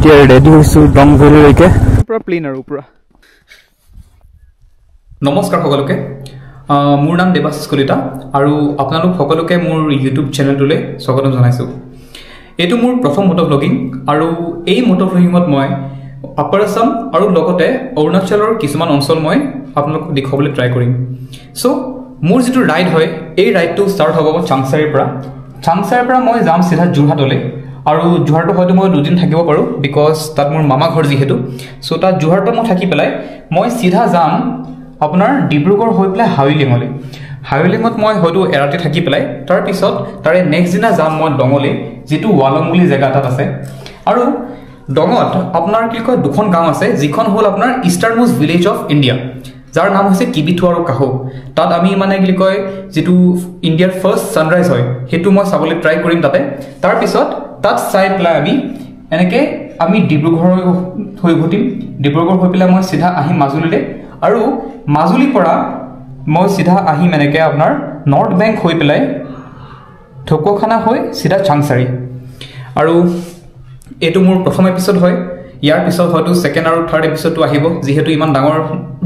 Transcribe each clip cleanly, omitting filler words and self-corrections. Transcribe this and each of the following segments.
এতিয়া ৰেডি হৈছো ডংভেলিলৈকে পুৰা প্লেন আৰু পুৰা নমস্কাৰ সকলোকে মোৰ নাম দেৱাশিষ কলিতা আৰু আপোনালোক সকলোকে মোৰ ইউটিউব চেনেলটোলৈ স্বাগতম জনাইছো এটো মোৰ প্ৰথম মোটো ব্লগিং আৰু এই মোটো ব্লগিঙত মই আপাৰ আসাম আৰু লগতে অৰুণাচলৰ কিছুমান অঞ্চল মই আপোনালোকক দেখাবলৈ ট্ৰাই কৰিম সো মোৰ যেটো ৰাইড হয় এই ৰাইডটো ষ্টাৰ্ট হ'ব চাংসাৰীৰ পৰা মই যাম সিধা যোৰহাটলৈ আৰু যোৰহাটত হয়তো মই দুদিন থাকিব পাৰো বিকজ তাত মোৰ মামা ঘৰ যিহেতু সো তাত যোৰহাটত মই থাকি পেলাই মই সিধা যাম আপোনাৰ ডিব্ৰুগড় হৈ পেলাই হাউলিঙত মই হয়তো এৰাতি থাকি পেলাই তাৰ পিছত তাৰে নেক্সট দিনা যাম মই ডঙলে যেটো ওয়ালং বুলি জায়গা তাত আছে আৰু ডঙত আপোনাৰ কি কয় দুখন গাঁও আছে যিখন হল আপোনাৰ eastern most village of India যাৰ নাম হৈছে কিবিথু আৰু কাহো তাত আমি মানে কি কয় যেটো ইণ্ডিয়াৰ ফাৰ্ষ্ট সানৰাইজ হয় হেতু মই চাবলৈ ট্ৰাই কৰিম তাতে তাৰ পিছত তাত চাই পেলাই আমি ডিব্ৰুগড় হৈ ঘটিম ডিব্ৰুগড় হৈ পেলাই মই সিধা আহিম মাজুলীলৈ আৰু মাজুলীৰ পৰা মই সিধা আহিম এনেকে আপোনাৰ নৰ্থ বেংক হৈ পেলাই ঠকোখানা হৈ সিধা চাংসাৰী আৰু এটো মোৰ প্ৰথম এপিসোড হয় ইয়াৰ পিছত হয়তো সেকেন্ড আৰু থাৰ্ড এপিসোডটো আহিব যেহেতু ইমান ডাঙৰ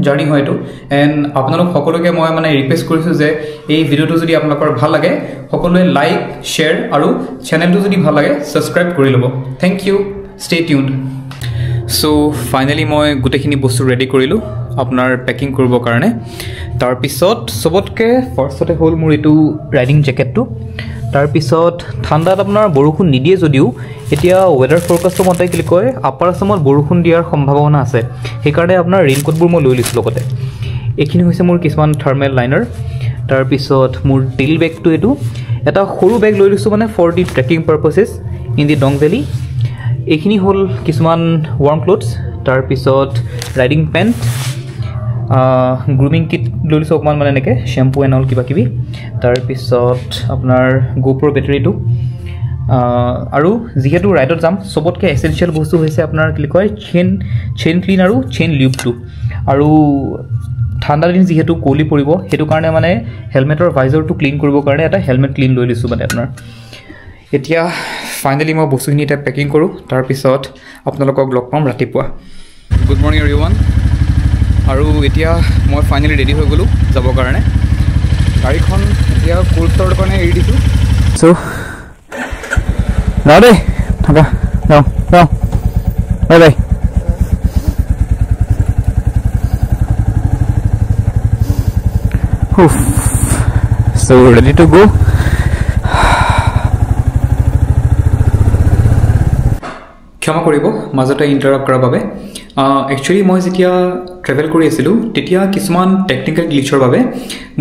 জাৰ্নি হয়তো এন্ড আপোনালোক সকলোকে মই মানে ৰিকুৱেষ্ট কৰিছো যে এই ভিডিওটো যদি আপোনালোকৰ ভাল লাগে সকলোৱে লাইক শেয়াৰ আৰু চেনেলটো যদি ভাল লাগে সাবস্ক্ৰাইব কৰি লব thank you stay tuned so finally মই গুটেখিনি বস্তু ৰেডি কৰিলো আপোনাৰ পেকিং কৰিবৰ কাৰণে তাৰ পিছত সবতকে ফাৰ্ষ্টতে হল মোৰ এটো ৰাইডিং জ্যাকেটটো তাৰ পিছত ঠাণ্ডাত আপোনাৰ বৰষুণ নিদিয়ে যদিও এতিয়া ওয়েদাৰ ফৰকাস্টৰ মতে কি কয় আপাৰ আসামত বৰষুণ দিয়াৰ সম্ভাৱনা আছে সেইকাৰণে আপোনাৰ ৰেইনকোটবোৰ মই লৈ লৈছো লগতে এখিনি হৈছে মোৰ কিছুমান থাৰ্মেল লাইনাৰ তাৰ পিছত মোৰ টেইল বেগটো এটো এটা সৰু বেগ লৈ লৈছো মানে for the trekking purposes in the Dong valley এখিনি হল কিছুমান ৱাৰ্ম ক্লথছ তাৰ পিছত ৰাইডিং পেন্ট গ্ৰুমিং কিট লৈ লৈছো অকমান মানে এনেকে শ্যাম্পু এন্ড অল কিবা কিবি তাৰ পিছত আপোনাৰ গোপ্ৰ বেটাৰীটো আৰু যেহেতু ৰাইডত যাম সবতকে এসেনশিয়াল বস্তু হৈছে আপোনাৰ কি কয় চেইন ক্লিন আৰু চেইন লিউবটো আৰু ঠাণ্ডা দিন যেহেতু কোলি পৰিব হেতু কাৰণে মানে হেলমেটৰ ভাইজৰটো ক্লিন কৰিবৰ কাৰণে এটা হেলমেট ক্লিন লৈ লৈছো মানে আপোনাৰ এতিয়া ফাইনালি মই বস্তুখিনি এটা পেকিং কৰো তাৰ পিছত আপোনালোকক লগ পাম ৰাতিপুৱা গুড মৰ্নিং এভৰিৱান আৰু এতিয়া মই ফাইনালি ৰেডি হৈ গলো যাবৰ কাৰণে গাড়ীখন এতিয়া কোৰ্টৰ কাৰণে এৰি দিছো সো নাও দে থাকা নাও bye bye so ready to go ক্ষমা কৰিব মাজতে ইন্টাৰাপ্ট কৰাৰ বাবে একচুয়ালি মই যেতিয়া ট্ৰেভেল কৰি আছিলো তেতিয়া কিছুমান টেকনিক্যাল গ্লিচৰ বাবে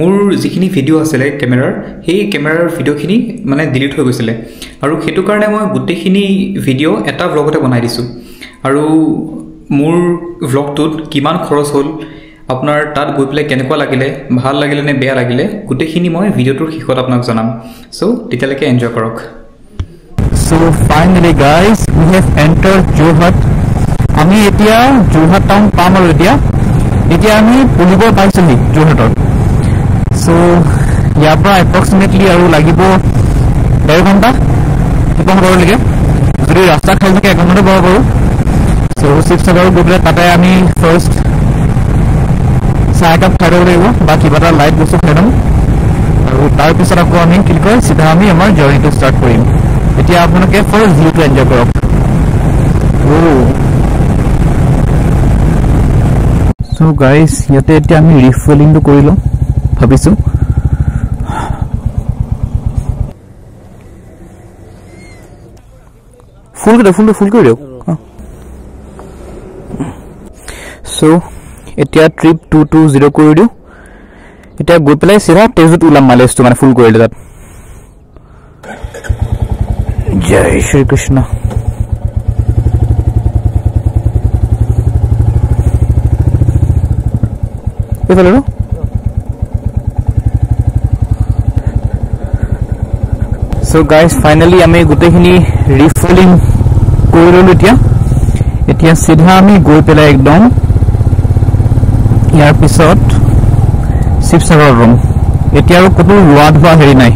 মোৰ যিখিনি ভিডিও আছিল কেমেৰাৰ সেই কেমেৰাৰ ভিডিওখিনি মানে ডিলিট হৈ গৈছিল আৰু হেতু কাৰণে মই গুটেখিনি ভিডিও এটা ব্লগতে বনাই দিছো আৰু মোৰ ব্লগটোত কিমান খৰচ হ'ল আপোনাৰ তাত গৈ পেলাই কেনেকুৱা লাগিলে ভাল লাগিলে নে বেয়া লাগিলে গুটেখিনি মই ভিডিওটোৰ শেষত আপোনাক জনাম সো তেতিয়ালৈকে এনজয় কৰক So finally guys, we have entered Jorhat. আমি এতিয়া Jorhat town পাম আৰু এতিয়া আমি পুলিব পাইছোহি Jorhator. So ইয়াৰ পৰা approximately আৰু লাগিব 1.5 ঘণ্টা শিৱসাগৰলৈকে যদি ৰাস্তা খালি থাকে 1 ঘণ্টাতে পাব পাৰো so শিৱসাগৰ গৈ পেলাই তাতে আমি ফাৰ্ষ্ট চাহ একাপ খাই ল'ব লাগিব বা কিবা এটা লাইট বস্তু খাই ল'ম আৰু তাৰ পিছত আকৌ আমি কি কয় সিধা আমি আমাৰ জাৰ্নিটো ষ্টাৰ্ট কৰিম এতিয়া আপোনালোকে ফাৰ্ষ্ট ভিউটো এনজয় কৰক সো গাইস ইয়াতে এতিয়া আমি ৰিফুয়েলিংটো কৰি লওঁ ভাবিছো ফুল কৰি দিয়ক সো এতিয়া ট্ৰিপ 220 কৰি দিওঁ এতিয়া গৈ পেলাই সিধা তেজত উলাম মাইলেজটো মানে ফুল কৰিলে তাত জয় শ্ৰী কৃষ্ণ এইফালে ন সো গাইস ফাইনালি আমি গুটেখিনি ৰিফুয়েলিং কৰি ললো এতিয়া সিধা আমি গৈ পেলাই একদম ইয়াৰ পিছত শিৱসাগৰ ৰুম এতিয়া আৰু কতো ৰোৱা ধোৱা হেৰি নাই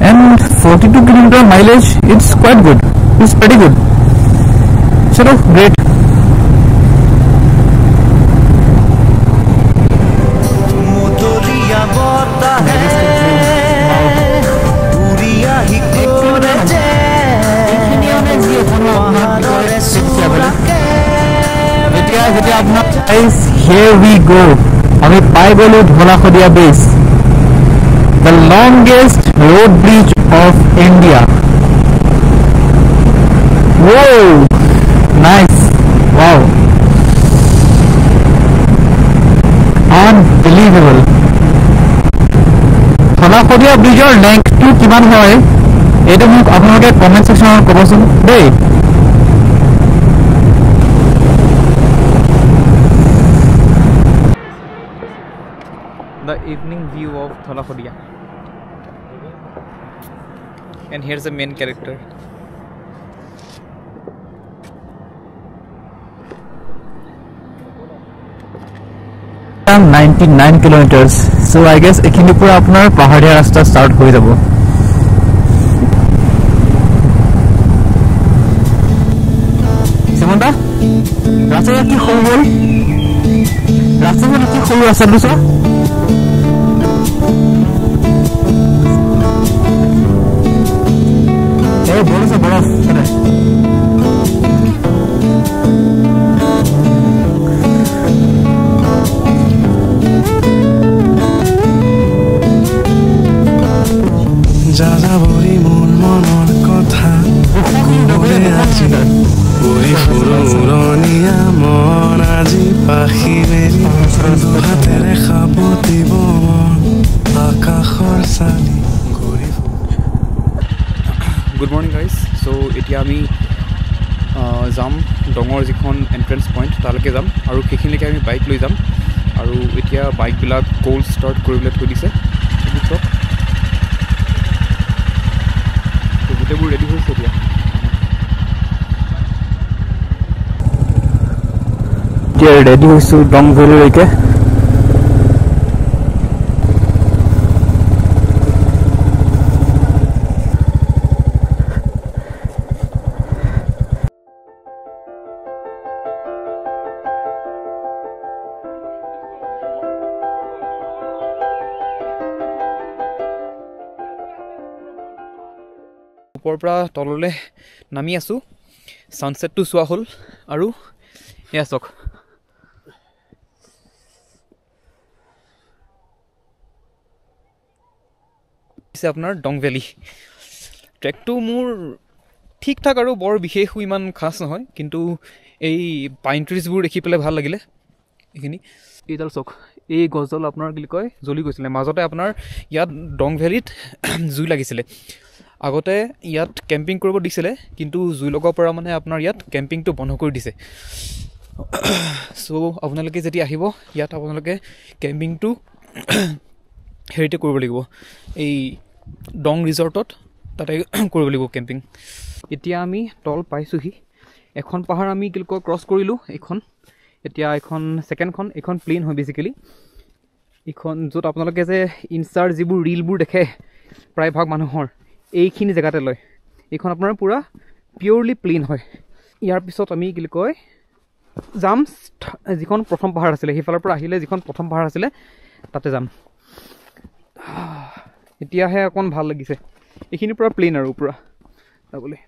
and 42 km mileage, it's quite good. It's pretty good. Chalo, great. Here we go. আমি পাই গলো Dhola-Sadiya base, the longest road bridge of India. Whoa, nice, wow, unbelievable. Dhola-Sadiya ব্ৰিজৰ লেংথটো কিমান হয় এইটো মোক আপোনালোকে কমেন্ট সেকশনত ক'বচোন দেই। The evening view of Thalakhodia, and here's the main character. 99 kilometers, so I guess ekhini pura apnar pahariya rasta start hoi jabo. Simonda rasta ki khol bol rasta ki khol rasta dusa বড় সে বড় করে যাজা বৰি মন মনৰ কথা বলে আজি বৰি ফুৰণীয়া মন আজি পাখি মেলি হাতেৰে খাবতিব আকাশৰ চালি। Good morning guys. চ' এতিয়া আমি যাম ডঙৰ যিখন এণ্ট্ৰেঞ্চ পইণ্ট তালৈকে যাম আৰু সেইখিনিলৈকে আমি বাইক লৈ যাম আৰু এতিয়া বাইকবিলাক ক'ল্ড ষ্টাৰ্ট কৰিবলৈ থৈ দিছে। গোটেইবোৰ ৰেডি হৈছে এতিয়া ৰেডি হৈছোঁ ডং ভেলীলৈকে। ওপৰৰ পৰা তললৈ নামি আছোঁ, ছানছেটটো চোৱা হ'ল আৰু এয়া চাওক আপোনাৰ ডং ভেলী। ট্ৰেকটো মোৰ ঠিক ঠাক আৰু বৰ বিশেষো ইমান খাচ নহয়, কিন্তু এই পাইন ট্ৰিজবোৰ দেখি পেলাই ভাল লাগিলে। এইখিনি এইডাল চাওক, এই গছডাল আপোনাৰ কি কয় জ্বলি গৈছিলে মাজতে। আপোনাৰ ইয়াত ডং ভেলীত জুই লাগিছিলে। আগতে ইয়াত কেম্পিং কৰিব দিছিলে, কিন্তু জুই লগাৰ পৰা মানে আপোনাৰ ইয়াত কেম্পিংটো বন্ধ কৰি দিছে। চ' আপোনালোকে যেতিয়া আহিব ইয়াত আপোনালোকে কেম্পিংটো হেৰিতে কৰিব লাগিব, এই ডং ৰিজৰ্টত তাতে কৰিব লাগিব কেম্পিং। এতিয়া আমি তল পাইছোঁহি। এখন পাহাৰ আমি কি কয় ক্ৰছ কৰিলোঁ, এইখন এতিয়া এখন ছেকেণ্ডখন, এইখন প্লেইন হয় বেচিকেলি। এইখন য'ত আপোনালোকে যে ইনষ্টাৰ যিবোৰ ৰিলবোৰ দেখে প্ৰায়ভাগ মানুহৰ এইখিনি জেগাতে লয়, এইখন আপোনাৰ পূৰা পিয়'ৰলি প্লেইন হয়। ইয়াৰ পিছত আমি কি কয় যাম যিখন প্ৰথম পাহাৰ আছিলে, সেইফালৰ পৰা আহিলে যিখন প্ৰথম পাহাৰ আছিলে তাতে যাম। এতিয়াহে অকণ ভাল লাগিছে, এইখিনি পূৰা প্লেইন আৰু পূৰা যাবলৈ।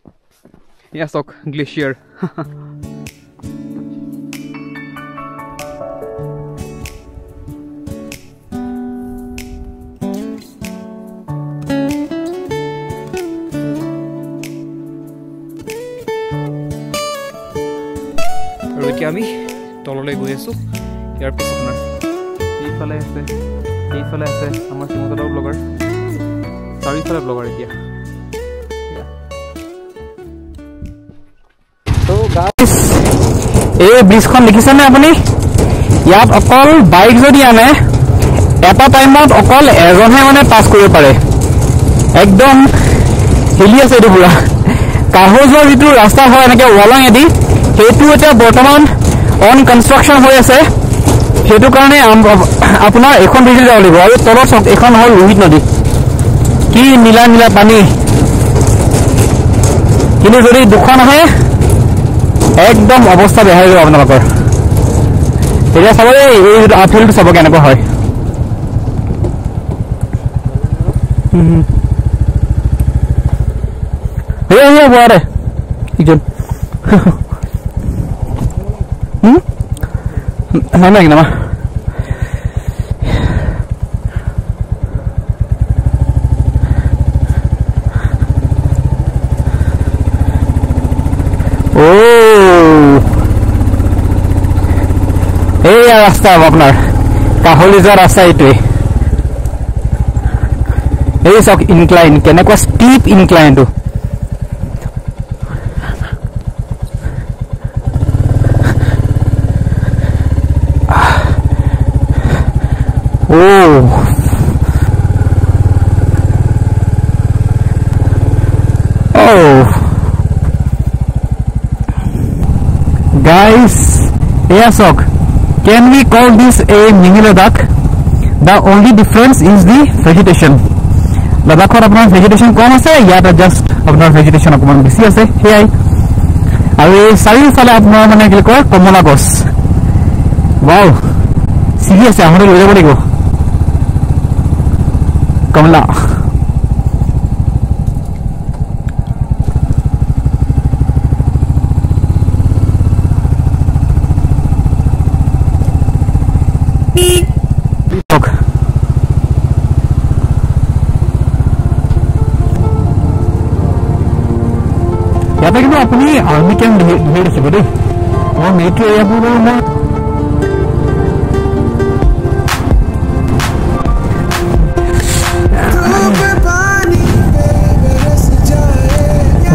এয়া চাওক গ্লেচিয়াৰ। আৰু এতিয়া আমি তললৈ গৈ আছোঁ। ইয়াৰ পিছত আপোনাৰ এইফালে আছে আমাৰ চিমুদাদাৰ ব্লগাৰ, চাৰিওফালে ব্লগাৰ। এতিয়া এই ব্ৰিজখন দেখিছেনে আপুনি? ইয়াত অকল বাইক যদি আনে এটা টাইমত অকল এজনহে মানে পাছ কৰিব পাৰে। একদম হিলি আছে এইটো পুৰা। কাহজৰ যিটো ৰাস্তা হয় এনেকৈ ৱালাঙেদি, সেইটো এতিয়া বৰ্তমান অন কনষ্ট্ৰাকশ্যন হৈ আছে। সেইটো কাৰণে আপোনাৰ এখন ব্ৰিজ যাব লাগিব। আৰু তলত চাওক, এইখন হ'ল লোহিত নদী। কি নীলা নীলা পানী, কি কিন্তু যদি দুখন আহে একদম অৱস্থা বেয়া হৈ যাব আপোনালোকৰ এতিয়া চাব এই ফিল্ডটো চাব কেনেকুৱা হয় বৰে ইজন নাই নামা এইয়া ৰাস্তা আপোনাৰ কাহলি যোৱা ৰাস্তা এইটোৱে এই চাওক ইনক্লাইন কেনেকুৱা strip ইনক্লাইনটো Guys, yes, ok. Can we call this a mini Ladakh? The only difference is the vegetation. Ladakh or apnar vegetation kom ase ya ta just apnar vegetation akman bisi ase hei aru sari fale apnar mane ki koi komola gos wow serious amore loi jabo digo kamla ইয়াতে কিন্তু আপুনি army camp ধৰি দেখিব দেই মই military এৰিয়াবোৰ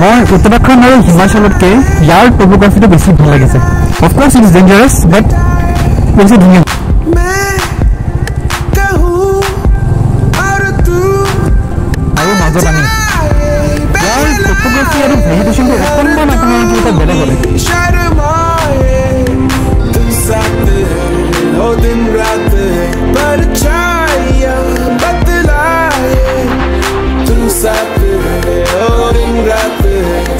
মই উত্তৰাখণ্ড আৰু হিমাচলতকে ইয়াৰ টপোগ্ৰাফিটো বেছি ভাল লাগিছে অফক'ৰ্ছ ইট ইজ ডেঞ্জাৰাছ বাট বেছি ধুনীয়া আৰু মাজত আমি photography and vegetation को अपन अपना जो तो बेले बोले तुम साथ हो दिन रात पर छाया बदलाए तुम साथ हो दिन रात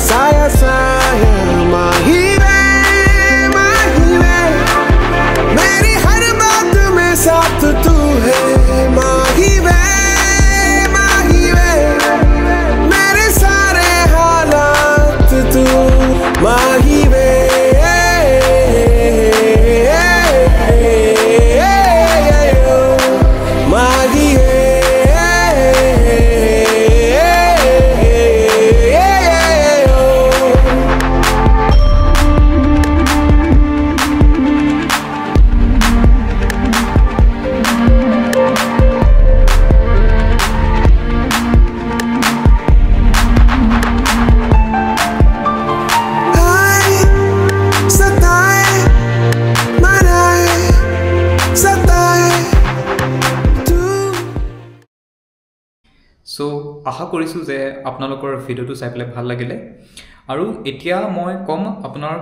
साया साया माही वे मेरी हर बात में साथ तू है माही वे माही वे माही সো আশা কৰিছোঁ যে আপোনালোকৰ ভিডিঅ'টো চাই পেলাই ভাল লাগিলে আৰু এতিয়া মই কম আপোনাৰ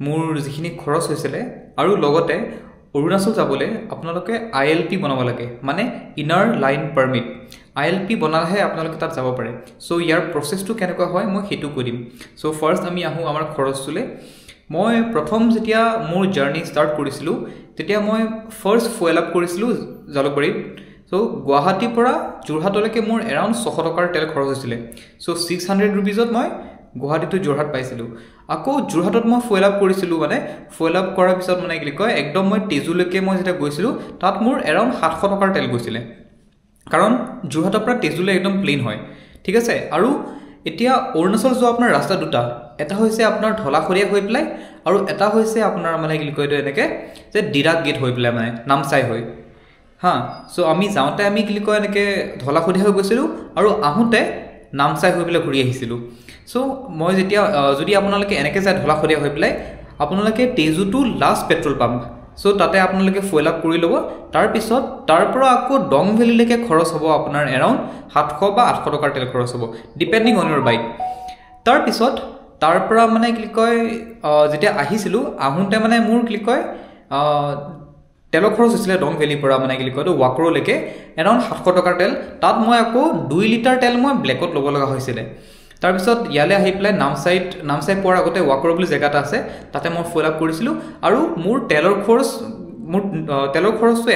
মোৰ যিখিনি খৰচ হৈছিলে আৰু লগতে অৰুণাচল যাবলৈ আপোনালোকে ILP বনাব লাগে মানে ইনাৰ লাইন পাৰমিট ILP বনালেহে আপোনালোকে তাত যাব পাৰে সো ইয়াৰ প্ৰচেছটো কেনেকুৱা হয় মই সেইটো কৈ দিম সো ফাৰ্ষ্ট আমি আহোঁ আমাৰ খৰচটোলৈ মই প্ৰথম যেতিয়া মোৰ জাৰ্নি ষ্টাৰ্ট কৰিছিলোঁ তেতিয়া মই ফাৰ্ষ্ট ফুয়েল আপ কৰিছিলোঁ জালুকবাৰীত সো গুৱাহাটীৰ পৰা যোৰহাটলৈকে মোৰ এৰাউণ্ড 600 টকাৰ তেল খৰচ হৈছিলে সো 600 ৰুপিজত মই গুৱাহাটী টু যোৰহাট পাইছিলোঁ আকৌ যোৰহাটত মই ফুয়েল আপ কৰিছিলোঁ মানে ফুয়েল আপ কৰাৰ পিছত মানে কি কয় একদম মই তেজুলৈকে মই যেতিয়া গৈছিলোঁ তাত মোৰ এৰাউণ্ড 700 টকাৰ তেল গৈছিলে কাৰণ যোৰহাটৰ পৰা তেজুলৈ একদম প্লেন হয় ঠিক আছে আৰু এতিয়া অৰুণাচল যোৱা আপোনাৰ ৰাস্তা দুটা এটা হৈছে আপোনাৰ ঢলাখৰীয়া হৈ পেলাই আৰু এটা হৈছে আপোনাৰ মানে কি কয় এনেকৈ যে ডিৰাক গেট হৈ পেলাই মানে নামচাই হৈ हाँ सो आमी जाते आमी कि कय एनेके ढलाखरीया হৈ গৈছিল আৰু আহোতে নামচাই হৈ পেলাই ঘূৰি আহিছিল সো মই যেতিয়া যদি আপোনালোকে এনেকে যায় ঢলাখৰীয়া হৈ পেলাই আপোনালোকে Tezu to last petrol pump so তাতে আপোনালোকে ফুয়েল আপ কৰি লব তাৰ পিছত তাৰ পৰা আকৌ ডং ভেলিলৈকে খৰচ হ'ব আপোনাৰ এৰাউণ্ড 700 বা 800 টকাৰ তেল খৰচ হ'ব ডিপেন্ডিং অন ইউৰ বাইক তাৰ পিছত তাৰ পৰা মানে কি কয় যেতিয়া আহিছিল আহোতে মানে মোৰ কি কয় তেলৰ খৰচ হৈছিলে ডং ভেলিৰ পৰা মানে কি কয় ৱাকৰলৈকে এৰাউণ্ড 700 টকাৰ তেল তাত মই আকৌ 2 লিটাৰ তেল মই ব্লেকত ল'ব লগা হৈছিলে তাৰপিছত ইয়ালৈ আহি পেলাই নামচাই পোৱাৰ আগতে ৱাকৰ বুলি জেগা এটা আছে তাতে মই ফুল আপ কৰিছিলোঁ আৰু মোৰ তেলৰ খৰচটো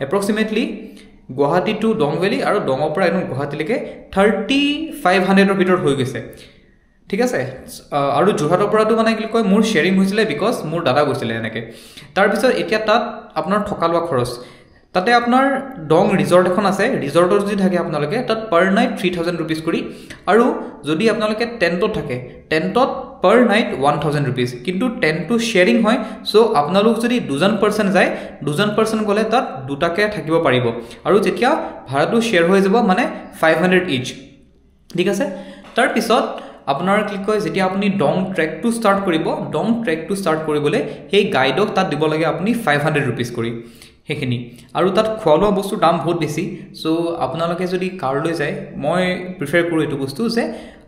এপ্ৰক্সিমেটলি গুৱাহাটী টু দং ভেলী আৰু দঙৰ পৰা একদম গুৱাহাটীলৈকে 3500ৰ ভিতৰত হৈ গৈছে ঠিক আছে আৰু যোৰহাটৰ পৰাটো মানে কি কয় মোৰ শ্বেয়াৰিং হৈছিলে বিকজ মোৰ দাদা গৈছিলে এনেকৈ তাৰপিছত এতিয়া তাত আপোনাৰ থকা লোৱা খৰচ তাতে আপোনাৰ দং ৰিজৰ্ট এখন আছে ৰিজৰ্টত যদি থাকে আপোনালোকে তাত পাৰ নাইট 3000 ৰুপিজ কৰি আৰু যদি আপোনালোকে টেণ্টত থাকে টেণ্টত পাৰ নাইট 1000 ৰুপিজ কিন্তু টেণ্টটো শ্বেয়াৰিং হয় চ' আপোনালোক যদি 2জন পাৰ্চন যায় 2জন পাৰ্চন গ'লে তাত দুটাকৈ থাকিব পাৰিব আৰু যেতিয়া ভাড়াটো শ্বেয়াৰ হৈ যাব মানে 500 ইচ ঠিক আছে তাৰপিছত আপোনাৰ কি কয় যেতিয়া আপুনি ডং ট্ৰেকটো ষ্টাৰ্ট কৰিবলৈ সেই গাইডক তাত দিব লাগে আপুনি 500 ৰুপিজ কৰি সেইখিনি আৰু তাত খোৱা লোৱা বস্তুৰ দাম বহুত বেছি চ' আপোনালোকে যদি কাৰ লৈ যায় মই প্ৰিফাৰ কৰোঁ এইটো বস্তু যে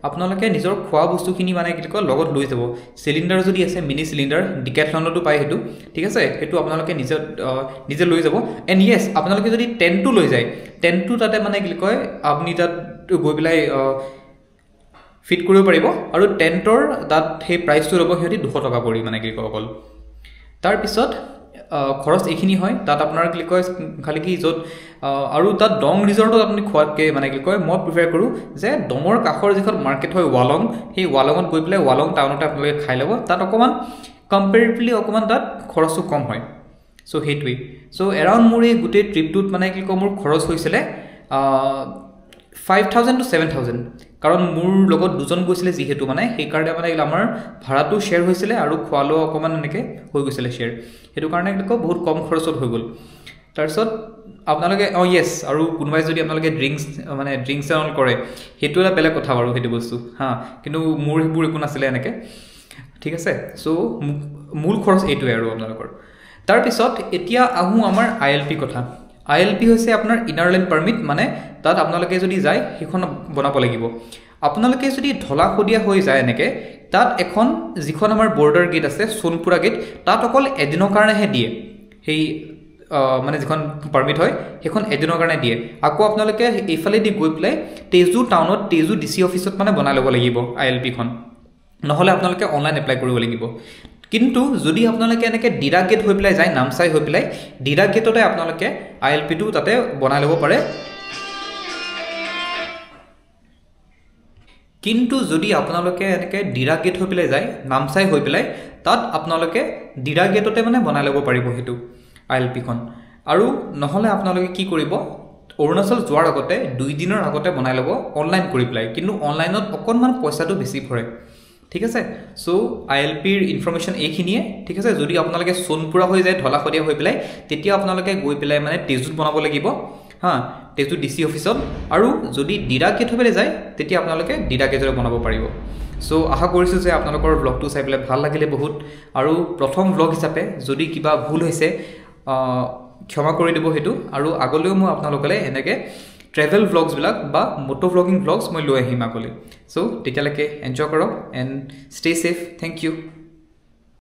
আপোনালোকে নিজৰ খোৱা বস্তুখিনি মানে কি কয় লগত লৈ যাব চিলিণ্ডাৰ যদি আছে মিনি চিলিণ্ডাৰ ডিকেথলনতো পায় সেইটো ঠিক আছে সেইটো আপোনালোকে নিজে লৈ যাব এণ্ড য়েছ আপোনালোকে যদি টেণ্টটো লৈ যায় টেণ্টটো তাতে মানে কি কয় আপুনি তাত গৈ পেলাই ফিট কৰিব পাৰিব আৰু টেণ্টৰ তাত সেই প্ৰাইচটো ল'ব সিহঁতি 200 টকা কৰি মানে কি কয় অকল তাৰপিছত খৰচ এইখিনি হয় তাত আপোনাৰ কি কয় খালি কি য'ত আৰু তাত দং ৰিজৰ্টত আপুনি খোৱাতকৈ মানে কি কয় মই প্ৰিফাৰ কৰোঁ যে দঙৰ কাষৰ যিখন মাৰ্কেট হয় ৱালং সেই ৱালঙত গৈ পেলাই ৱালং টাউনতে আপোনালোকে খাই ল'ব তাত অকণমান কম্পেৰেটিভলি অকণমান তাত খৰচটো কম হয় চ' সেইটোৱেই চ' এৰাউণ্ড মোৰ এই গোটেই ট্ৰিপটোত মানে কি কয় মোৰ খৰচ হৈছিলে 5000 to 7000 কাৰণ মোৰ লগত 2জন গৈছিলে যিহেতু মানে সেইকাৰণে মানে আমাৰ ভাড়াটো শ্বেয়াৰ হৈছিলে আৰু খোৱা লোৱা অকণমান এনেকৈ হৈ গৈছিলে শ্বেয়াৰ সেইটো কাৰণে বহুত কম খৰচত হৈ গ'ল তাৰপিছত আপোনালোকে য়েছ আৰু কোনোবাই যদি আপোনালোকে ড্ৰিংকছ এন কৰে সেইটো এটা বেলেগ কথা বাৰু সেইটো বস্তু হা কিন্তু মোৰ সেইবোৰ একো নাছিলে এনেকৈ ঠিক আছে চ' মূল খৰচ এইটোৱে আৰু আপোনালোকৰ তাৰপিছত এতিয়া আহোঁ আমাৰ ILP কথা ILP হৈছে আপোনাৰ ইনাৰ লাইন পাৰ্মিট মানে তাত আপোনালোকে যদি যায় সেইখন বনাব লাগিব আপোনালোকে যদি ঢলাশদিয়া হৈ যায় এনেকৈ তাত এখন যিখন আমাৰ বৰ্ডাৰ গেট আছে সোণপুৰা গেট তাত অকল এদিনৰ কাৰণেহে দিয়ে সেই মানে যিখন পাৰ্মিট হয় সেইখন এদিনৰ কাৰণে দিয়ে আকৌ আপোনালোকে এইফালেদি গৈ পেলাই তেজু টাউনত তেজু DC অফিচত মানে বনাই ল'ব লাগিব ILPখন নহ'লে আপোনালোকে অনলাইন এপ্লাই কৰিব লাগিব কিন্তু যদি আপোনালোকে এনেকৈ ডিৰা গেট হৈ পেলাই যায় নামচাই হৈ পেলাই ডিৰা গেটতে আপোনালোকে ILPটো তাতে বনাই ল'ব পাৰে কিন্তু যদি আপোনালোকে এনেকৈ ডিৰা গেট হৈ পেলাই যায় নামচাই হৈ পেলাই তাত আপোনালোকে ডিৰা গেটতে মানে বনাই ল'ব পাৰিব সেইটো ILPখন আৰু নহ'লে আপোনালোকে কি কৰিব অৰুণাচল যোৱাৰ আগতে 2 দিনৰ আগতে বনাই ল'ব অনলাইন কৰি পেলাই কিন্তু অনলাইনত অকণমান পইচাটো বেছি পৰে ঠিক আছে চ' ILPৰ ইনফৰমেশ্যন এইখিনিয়ে ঠিক আছে যদি আপোনালোকে সোণপুৰা হৈ যায় ঢলাশদিয়া হৈ পেলাই তেতিয়া আপোনালোকে গৈ পেলাই মানে তেজুত বনাব লাগিব হা তেজু DC অফিচত আৰু যদি ডিৰা গেট হৈ পেলাই যায় তেতিয়া আপোনালোকে ডিৰা গেটৰে বনাব পাৰিব চ' আশা কৰিছোঁ যে আপোনালোকৰ ব্লগটো চাই পেলাই ভাল লাগিলে বহুত আৰু প্ৰথম ব্লগ হিচাপে যদি কিবা ভুল হৈছে ক্ষমা কৰি দিব সেইটো আৰু আগলৈও মই আপোনালোকলৈ এনেকৈ ট্ৰেভেল ভ্লগছবিলাক বা মটো ভ্লগিং ভ্লগছ মই লৈ আহিম আগলৈ চ' তেতিয়ালৈকে এনজয় কৰক and stay safe thank U